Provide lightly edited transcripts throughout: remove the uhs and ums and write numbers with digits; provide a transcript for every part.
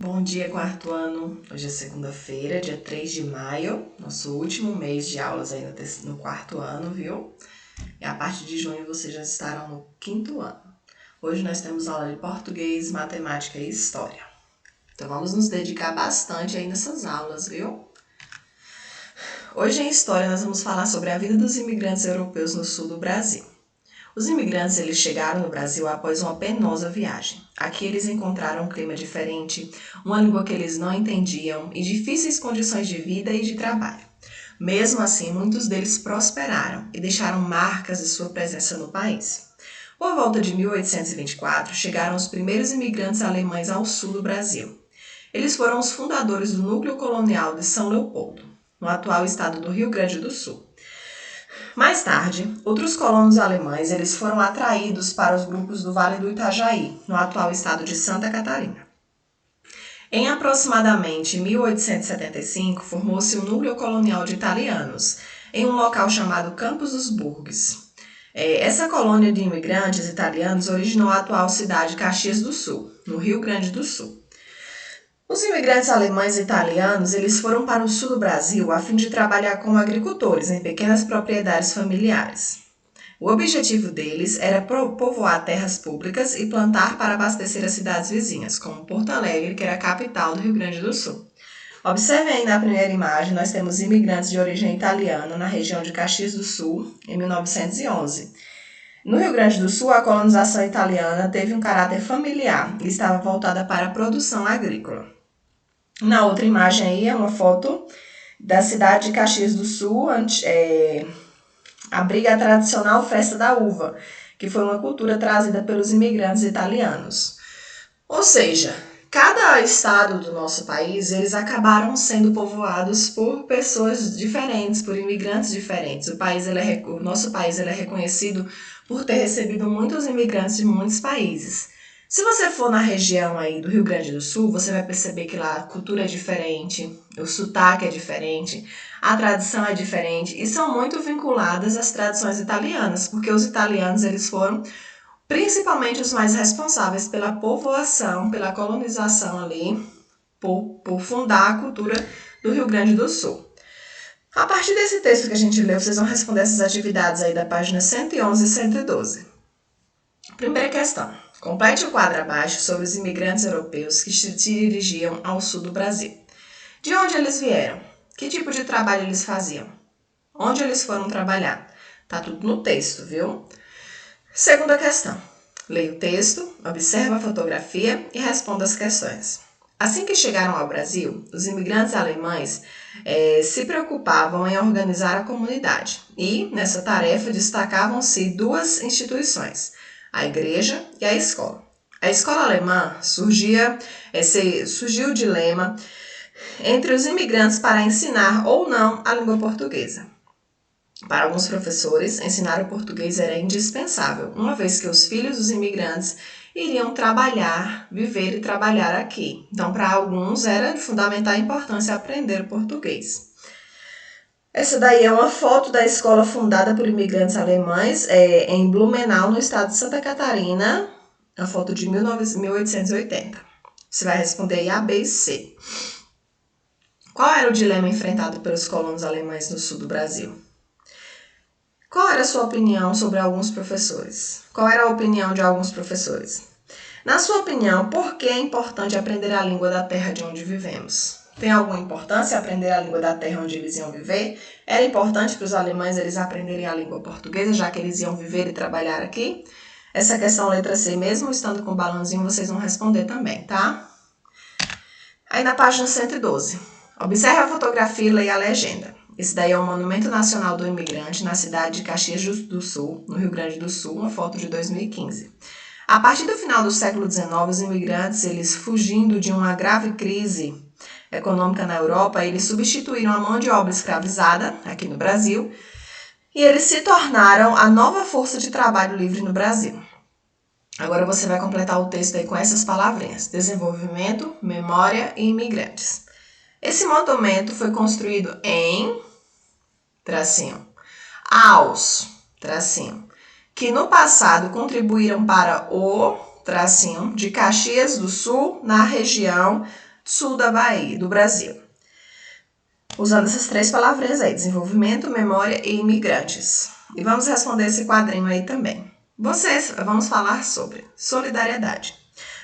Bom dia, quarto ano. Hoje é segunda-feira, dia 3 de maio, nosso último mês de aulas aí no quarto ano, viu? E a partir de junho vocês já estarão no quinto ano. Hoje nós temos aula de português, matemática e história. Então vamos nos dedicar bastante aí nessas aulas, viu? Hoje em história nós vamos falar sobre a vida dos imigrantes europeus no sul do Brasil. Os imigrantes eles chegaram no Brasil após uma penosa viagem. Aqui eles encontraram um clima diferente, uma língua que eles não entendiam e difíceis condições de vida e de trabalho. Mesmo assim, muitos deles prosperaram e deixaram marcas de sua presença no país. Por volta de 1824, chegaram os primeiros imigrantes alemães ao sul do Brasil. Eles foram os fundadores do núcleo colonial de São Leopoldo, no atual estado do Rio Grande do Sul. Mais tarde, outros colonos alemães eles foram atraídos para os grupos do Vale do Itajaí, no atual estado de Santa Catarina. Em aproximadamente 1875, formou-se um núcleo colonial de italianos, em um local chamado Campos dos Burgos. Essa colônia de imigrantes italianos originou a atual cidade de Caxias do Sul, no Rio Grande do Sul. Os imigrantes alemães e italianos eles foram para o sul do Brasil a fim de trabalhar como agricultores em pequenas propriedades familiares. O objetivo deles era povoar terras públicas e plantar para abastecer as cidades vizinhas, como Porto Alegre, que era a capital do Rio Grande do Sul. Observem aí na primeira imagem, nós temos imigrantes de origem italiana na região de Caxias do Sul, em 1911. No Rio Grande do Sul, a colonização italiana teve um caráter familiar e estava voltada para a produção agrícola. Na outra imagem aí é uma foto da cidade de Caxias do Sul, abriga a tradicional festa da uva, que foi uma cultura trazida pelos imigrantes italianos. Ou seja, cada estado do nosso país, eles acabaram sendo povoados por pessoas diferentes, por imigrantes diferentes. O nosso país ele é reconhecido por ter recebido muitos imigrantes de muitos países. Se você for na região aí do Rio Grande do Sul, você vai perceber que lá a cultura é diferente, o sotaque é diferente, a tradição é diferente e são muito vinculadas às tradições italianas, porque os italianos eles foram principalmente os mais responsáveis pela povoação, pela colonização ali, por fundar a cultura do Rio Grande do Sul. A partir desse texto que a gente leu, vocês vão responder essas atividades aí da página 111 e 112. Primeira questão. Complete o quadro abaixo sobre os imigrantes europeus que se dirigiam ao sul do Brasil. De onde eles vieram? Que tipo de trabalho eles faziam? Onde eles foram trabalhar? Tá tudo no texto, viu? Segunda questão. Leia o texto, observe a fotografia e responda as questões. Assim que chegaram ao Brasil, os imigrantes alemães se preocupavam em organizar a comunidade e, nessa tarefa, destacavam-se duas instituições, a igreja e a escola. A escola alemã surgiu o dilema entre os imigrantes para ensinar ou não a língua portuguesa. Para alguns professores, ensinar o português era indispensável, uma vez que os filhos dos imigrantes iriam viver e trabalhar aqui. Então, para alguns, era de fundamental importância aprender português. Essa daí é uma foto da escola fundada por imigrantes alemães em Blumenau, no estado de Santa Catarina, a foto de 1880. Você vai responder aí A, B e C. Qual era o dilema enfrentado pelos colonos alemães no sul do Brasil? Qual era a sua opinião sobre alguns professores? Qual era a opinião de alguns professores? Na sua opinião, por que é importante aprender a língua da terra de onde vivemos? Tem alguma importância aprender a língua da terra onde eles iam viver? Era importante para os alemães eles aprenderem a língua portuguesa, já que eles iam viver e trabalhar aqui? Essa questão letra C, mesmo estando com o balãozinho, vocês vão responder também, tá? Aí na página 112, observe a fotografia e leia a legenda. Esse daí é o Monumento Nacional do Imigrante na cidade de Caxias do Sul, no Rio Grande do Sul, uma foto de 2015. A partir do final do século XIX, os imigrantes, eles fugindo de uma grave crise econômica na Europa, eles substituíram a mão de obra escravizada aqui no Brasil e eles se tornaram a nova força de trabalho livre no Brasil. Agora você vai completar o texto aí com essas palavrinhas: desenvolvimento, memória e imigrantes. Esse monumento foi construído em aos que no passado contribuíram para o de Caxias do Sul, na região sul da Bahia, do Brasil. Usando essas 3 palavrinhas aí, desenvolvimento, memória e imigrantes. E vamos responder esse quadrinho aí também. Vamos falar sobre solidariedade.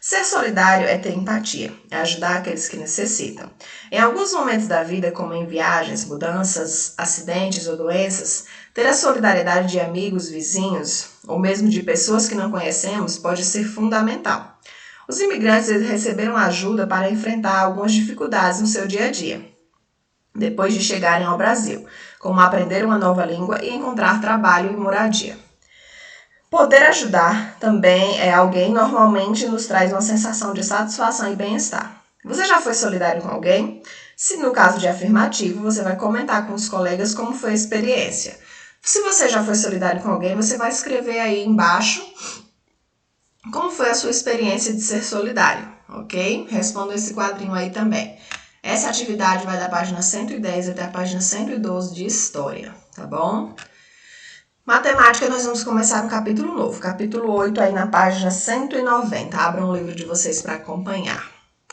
Ser solidário é ter empatia, é ajudar aqueles que necessitam. Em alguns momentos da vida, como em viagens, mudanças, acidentes ou doenças, ter a solidariedade de amigos, vizinhos ou mesmo de pessoas que não conhecemos pode ser fundamental. Os imigrantes receberam ajuda para enfrentar algumas dificuldades no seu dia a dia, depois de chegarem ao Brasil, como aprender uma nova língua e encontrar trabalho e moradia. Poder ajudar também é alguém normalmente nos traz uma sensação de satisfação e bem-estar. Você já foi solidário com alguém? Se no caso de afirmativo, você vai comentar com os colegas como foi a experiência. Se você já foi solidário com alguém, você vai escrever aí embaixo como foi a sua experiência de ser solidário, ok? Responda esse quadrinho aí também. Essa atividade vai da página 110 até a página 112 de História, tá bom? Matemática, nós vamos começar um capítulo novo, capítulo 8, aí na página 190. Abram o livro de vocês para acompanhar.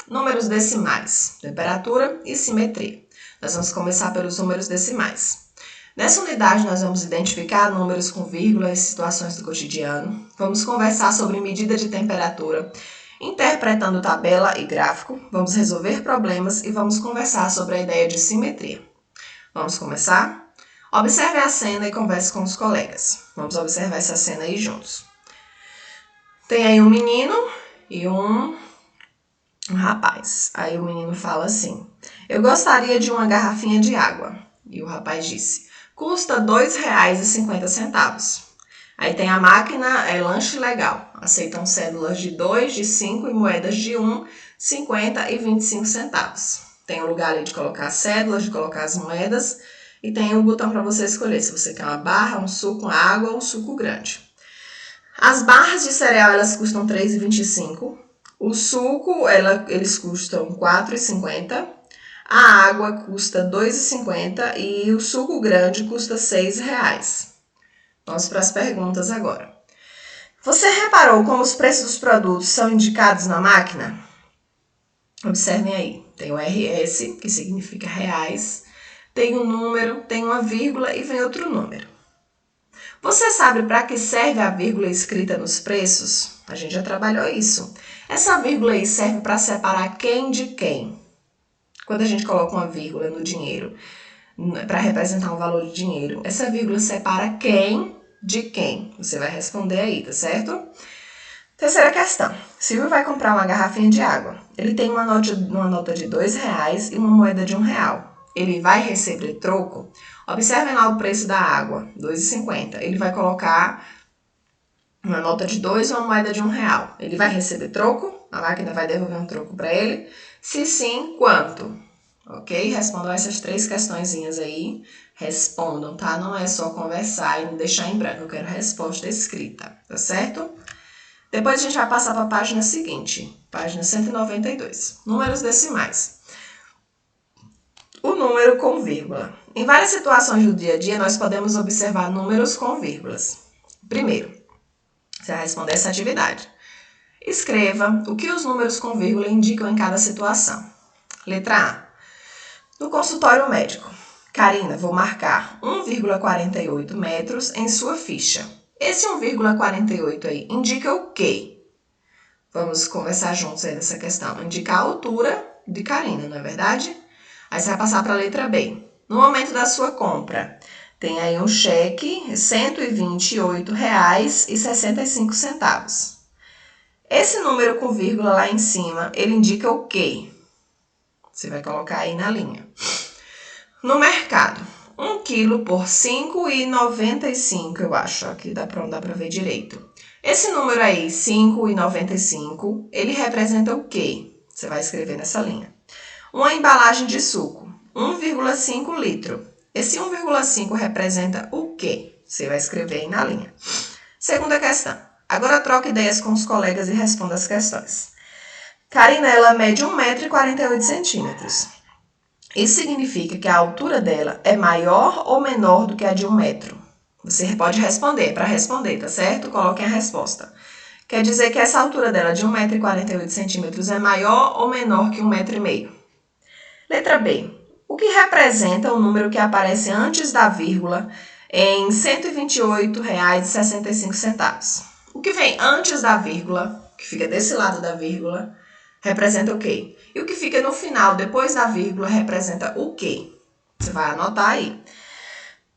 Números decimais, temperatura e simetria. Nós vamos começar pelos números decimais. Nessa unidade, nós vamos identificar números com vírgula e situações do cotidiano. Vamos conversar sobre medida de temperatura, interpretando tabela e gráfico. Vamos resolver problemas e vamos conversar sobre a ideia de simetria. Vamos começar? Observe a cena e converse com os colegas. Vamos observar essa cena aí juntos. Tem aí um menino e um rapaz. Aí o menino fala assim: eu gostaria de uma garrafinha de água. E o rapaz disse: custa R$ 2,50. Aí tem a máquina, é lanche legal. Aceitam cédulas de 2, de 5 e moedas de 1, 50 e 25 centavos. Tem um lugar ali de colocar as cédulas, de colocar as moedas. E tem um botão para você escolher se você quer uma barra, um suco, uma água ou um suco grande. As barras de cereal, elas custam R$ 3,25. O suco, eles custam R$ 4,50. A água custa R$ 2,50 e o suco grande custa R$ 6,00. Vamos para as perguntas agora. Você reparou como os preços dos produtos são indicados na máquina? Observem aí. Tem o RS, que significa reais. Tem um número, tem uma vírgula e vem outro número. Você sabe para que serve a vírgula escrita nos preços? A gente já trabalhou isso. Essa vírgula aí serve para separar quem de quem. Quando a gente coloca uma vírgula no dinheiro, para representar um valor de dinheiro, essa vírgula separa quem de quem. Você vai responder aí, tá certo? Terceira questão. Silvio vai comprar uma garrafinha de água. Ele tem uma nota de R$ 2,00 e uma moeda de R$1. Ele vai receber troco? Observem lá o preço da água, R$ 2,50. Ele vai colocar uma nota de 2 e uma moeda de R$1. Ele vai receber troco? A máquina vai devolver um troco para ele? Se sim, quanto? Ok? Respondam essas 3 questõezinhas aí. Respondam, tá? Não é só conversar e não deixar em branco. Eu quero resposta escrita, tá certo? Depois a gente vai passar para a página seguinte, página 192. Números decimais. O número com vírgula. Em várias situações do dia a dia, nós podemos observar números com vírgulas. Primeiro, você vai responder essa atividade. Escreva o que os números com vírgula indicam em cada situação. Letra A. No consultório médico. Karina, vou marcar 1,48 metros em sua ficha. Esse 1,48 aí indica o quê? Vamos conversar juntos aí nessa questão. Indica a altura de Karina, não é verdade? Aí você vai passar para a letra B. No momento da sua compra, tem aí um cheque, R$ 128,65. Esse número com vírgula lá em cima, ele indica o quê? Você vai colocar aí na linha. No mercado, 1 quilo por R$ 5,95, eu acho. Aqui dá para ver direito. Esse número aí, 5,95, ele representa o quê? Você vai escrever nessa linha. Uma embalagem de suco, 1,5 litro. Esse 1,5 representa o quê? Você vai escrever aí na linha. Segunda questão. Agora troca ideias com os colegas e responda as questões. Karina, ela mede 1,48 m. Isso significa que a altura dela é maior ou menor do que a de 1 metro? Você pode responder, para responder, tá certo? Coloquem a resposta. Quer dizer que essa altura dela de 1,48 m é maior ou menor que 1,5 m? Letra B. O que representa o número que aparece antes da vírgula em R$ 128,65? O que vem antes da vírgula, que fica desse lado da vírgula, representa o quê? E o que fica no final, depois da vírgula, representa o quê? Você vai anotar aí.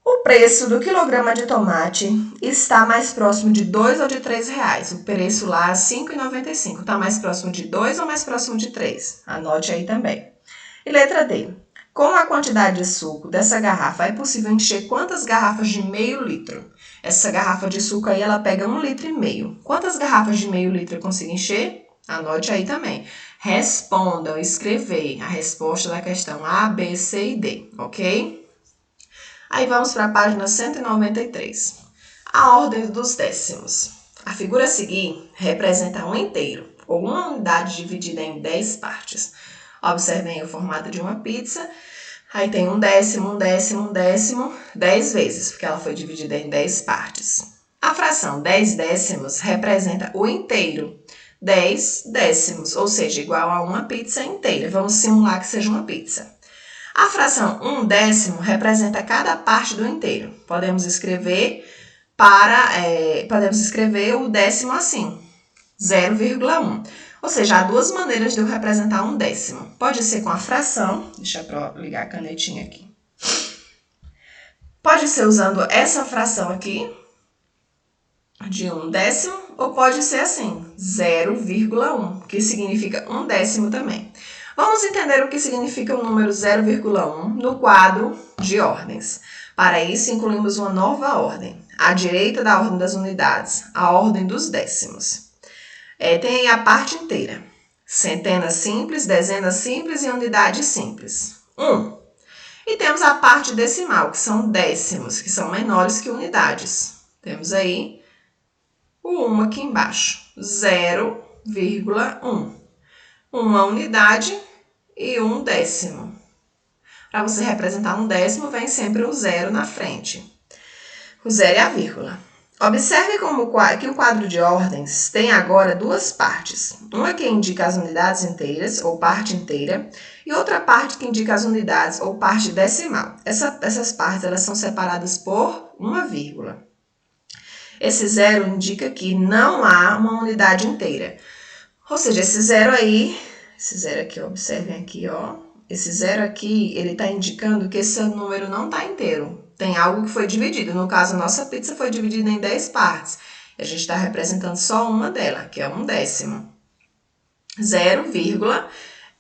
O preço do quilograma de tomate está mais próximo de 2 ou de 3 reais. O preço lá é R$ 5,95. Está mais próximo de 2 ou mais próximo de 3? Anote aí também. E letra D. Com a quantidade de suco dessa garrafa, é possível encher quantas garrafas de meio litro? Essa garrafa de suco aí, ela pega 1,5 litro. Quantas garrafas de meio litro eu consigo encher? Anote aí também. Respondam, escrever a resposta da questão A, B, C e D, ok? Aí vamos para a página 193. A ordem dos décimos. A figura a seguir representa um inteiro, ou uma unidade dividida em 10 partes. Observem aí o formato de uma pizza. Aí tem 1/10, 1/10, 1/10, 10 vezes, porque ela foi dividida em 10 partes. A fração 10 décimos representa o inteiro. 10 décimos, ou seja, igual a uma pizza inteira. Vamos simular que seja uma pizza. A fração 1/10 representa cada parte do inteiro. Podemos escrever o décimo assim, 0,1. Ou seja, há duas maneiras de eu representar um décimo. Pode ser com a fração, deixa eu ligar a canetinha aqui. Pode ser usando essa fração aqui, de 1/10, ou pode ser assim, 0,1, que significa 1/10 também. Vamos entender o que significa o número 0,1 no quadro de ordens. Para isso, incluímos uma nova ordem, à direita da ordem das unidades, a ordem dos décimos. Tem a parte inteira, centenas simples, dezenas simples e unidades simples. 1. E temos a parte decimal, que são décimos, que são menores que unidades. Temos aí o 1 aqui embaixo, 0,1. Uma unidade e 1/10. Para você representar 1/10, vem sempre o 0 na frente. O 0 é a vírgula. Observe que o quadro de ordens tem agora duas partes. Uma que indica as unidades inteiras, ou parte inteira, e outra parte que indica as unidades, ou parte decimal. Essas partes elas são separadas por uma vírgula. Esse 0 indica que não há uma unidade inteira. Ou seja, esse 0 aí, esse 0 aqui, observem aqui, ó. Esse 0 aqui, ele está indicando que esse número não está inteiro. Tem algo que foi dividido. No caso, a nossa pizza foi dividida em 10 partes. E a gente está representando só uma dela, que é 1/10. 0,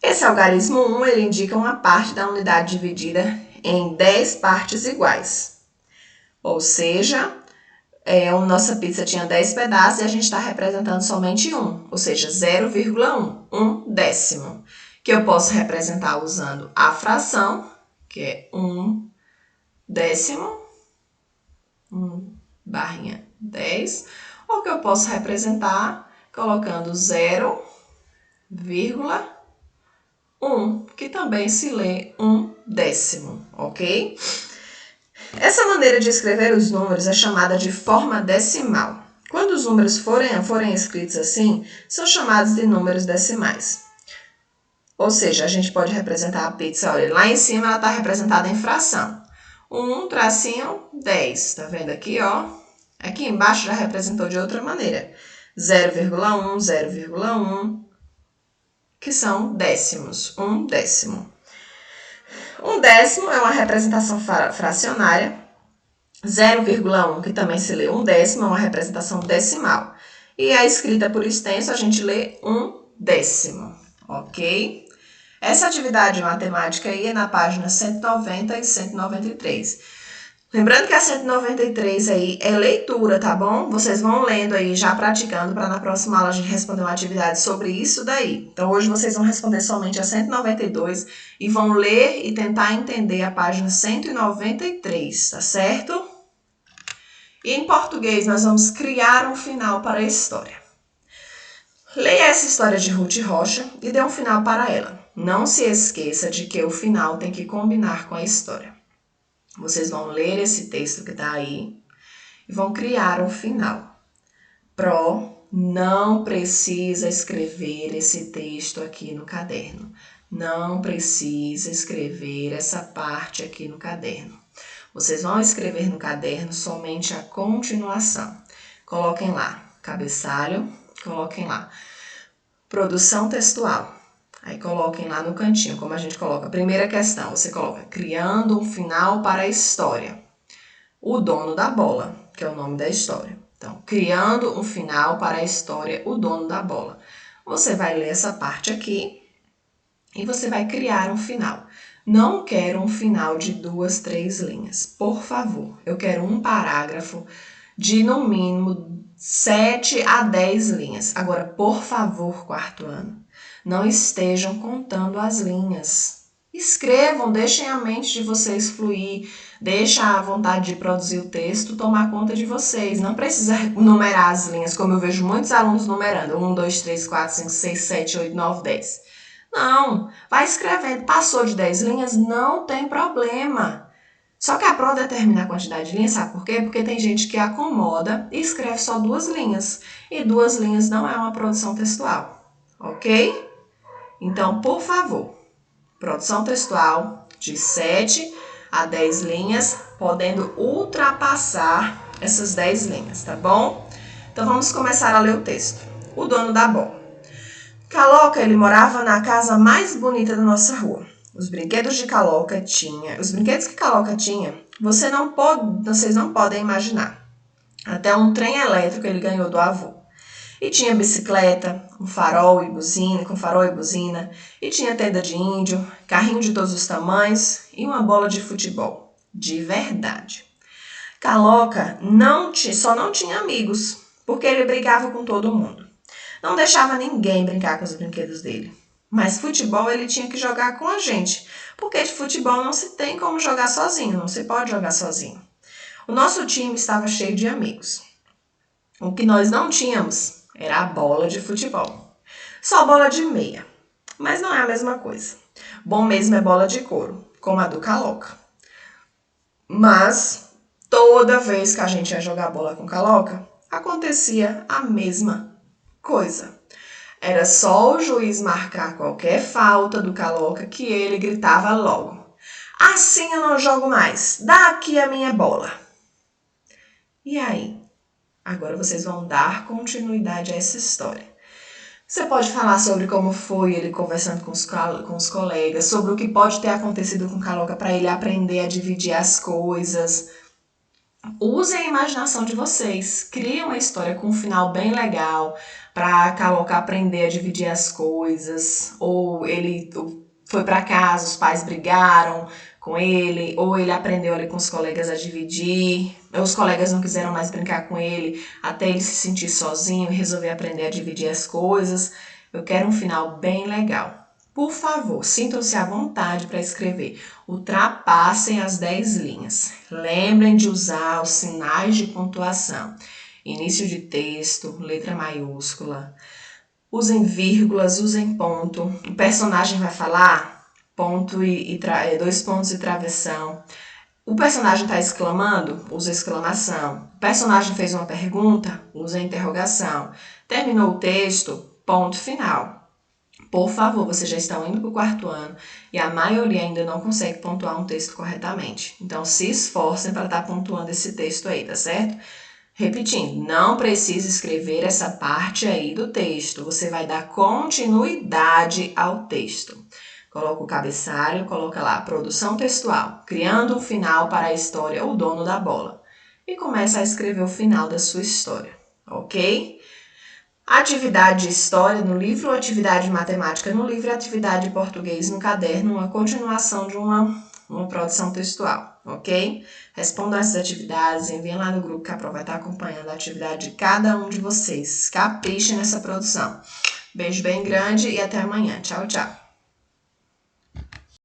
esse algarismo 1, ele indica uma parte da unidade dividida em 10 partes iguais. Ou seja, nossa pizza tinha 10 pedaços e a gente está representando somente 1. Ou seja, 0,1, 1/10. Que eu posso representar usando a fração, que é 1/10, 1/10, ou que eu posso representar colocando 0,1, que também se lê 1/10, ok? Essa maneira de escrever os números é chamada de forma decimal. Quando os números forem escritos assim, são chamados de números decimais. Ou seja, a gente pode representar a pizza, olha, lá em cima ela está representada em fração. 1/10, tá vendo aqui, ó? Aqui embaixo já representou de outra maneira. 0,1, 0,1, que são décimos, 1/10. 1/10 é uma representação fracionária. 0,1, que também se lê 1/10, é uma representação decimal. E a escrita por extenso, a gente lê 1/10, ok? Essa atividade matemática aí é na página 190 e 193. Lembrando que a 193 aí é leitura, tá bom? Vocês vão lendo aí, já praticando, para na próxima aula a gente responder uma atividade sobre isso daí. Então, hoje vocês vão responder somente a 192 e vão ler e tentar entender a página 193, tá certo? E em português, nós vamos criar um final para a história. Leia essa história de Ruth Rocha e dê um final para ela. Não se esqueça de que o final tem que combinar com a história. Vocês vão ler esse texto que está aí e vão criar um final. Pró, não precisa escrever esse texto aqui no caderno. Não precisa escrever essa parte aqui no caderno. Vocês vão escrever no caderno somente a continuação. Coloquem lá cabeçalho, coloquem lá produção textual. Aí coloquem lá no cantinho, como a gente coloca. Primeira questão, você coloca criando um final para a história. O dono da bola, que é o nome da história. Então, criando um final para a história, o dono da bola. Você vai ler essa parte aqui e você vai criar um final. Não quero um final de 2, 3 linhas. Por favor, eu quero um parágrafo de, no mínimo, 7 a 10 linhas. Agora, por favor, quarto ano, não estejam contando as linhas. Escrevam, deixem a mente de vocês fluir, deixa a vontade de produzir o texto tomar conta de vocês. Não precisa numerar as linhas, como eu vejo muitos alunos numerando. 1, 2, 3, 4, 5, 6, 7, 8, 9, 10. Não, vai escrevendo. Passou de 10 linhas, não tem problema. Só que a prova determina a quantidade de linhas, sabe por quê? Porque tem gente que acomoda e escreve só 2 linhas. E 2 linhas não é uma produção textual, ok? Então, por favor, produção textual de 7 a 10 linhas, podendo ultrapassar essas 10 linhas, tá bom? Então, vamos começar a ler o texto. O dono da bola. Caloca, ele morava na casa mais bonita da nossa rua. Os brinquedos que Caloca tinha, vocês não podem imaginar. Até um trem elétrico ele ganhou do avô. E tinha bicicleta, com farol e buzina, e tinha tenda de índio, carrinho de todos os tamanhos e uma bola de futebol. De verdade. Caloca só não tinha amigos, porque ele brigava com todo mundo. Não deixava ninguém brincar com os brinquedos dele. Mas futebol ele tinha que jogar com a gente, porque de futebol não se tem como jogar sozinho, não se pode jogar sozinho. O nosso time estava cheio de amigos. O que nós não tínhamos era a bola de futebol. Só bola de meia, mas não é a mesma coisa. Bom mesmo é bola de couro, como a do Caloca. Mas toda vez que a gente ia jogar bola com Caloca, acontecia a mesma coisa. Era só o juiz marcar qualquer falta do Caloca que ele gritava logo: assim eu não jogo mais, dá aqui a minha bola. E aí? Agora vocês vão dar continuidade a essa história. Você pode falar sobre como foi ele conversando com os colegas, sobre o que pode ter acontecido com o Caloca para ele aprender a dividir as coisas. Usem a imaginação de vocês, criem uma história com um final bem legal para Caloca aprender a dividir as coisas, ou ele foi para casa, os pais brigaram com ele, ou ele aprendeu ali com os colegas a dividir, ou os colegas não quiseram mais brincar com ele, até ele se sentir sozinho e resolver aprender a dividir as coisas. Eu quero um final bem legal. Por favor, sintam-se à vontade para escrever. Ultrapassem as 10 linhas. Lembrem de usar os sinais de pontuação. Início de texto, letra maiúscula. Usem vírgulas, usem ponto. O personagem vai falar ponto e 2 pontos e travessão. O personagem está exclamando, usa exclamação. O personagem fez uma pergunta, usa interrogação. Terminou o texto, ponto final. Por favor, vocês já estão indo para o quarto ano e a maioria ainda não consegue pontuar um texto corretamente. Então, se esforcem para estar pontuando esse texto aí, tá certo? Repetindo, não precisa escrever essa parte aí do texto. Você vai dar continuidade ao texto. Coloca o cabeçalho, coloca lá, produção textual, criando um final para a história, o dono da bola. E começa a escrever o final da sua história, ok? Atividade de história no livro, atividade de matemática no livro, atividade de português no caderno, uma continuação de uma produção textual, ok? Respondam essas atividades, enviem lá no grupo que a prova vai estar acompanhando a atividade de cada um de vocês. Caprichem nessa produção. Beijo bem grande e até amanhã. Tchau, tchau.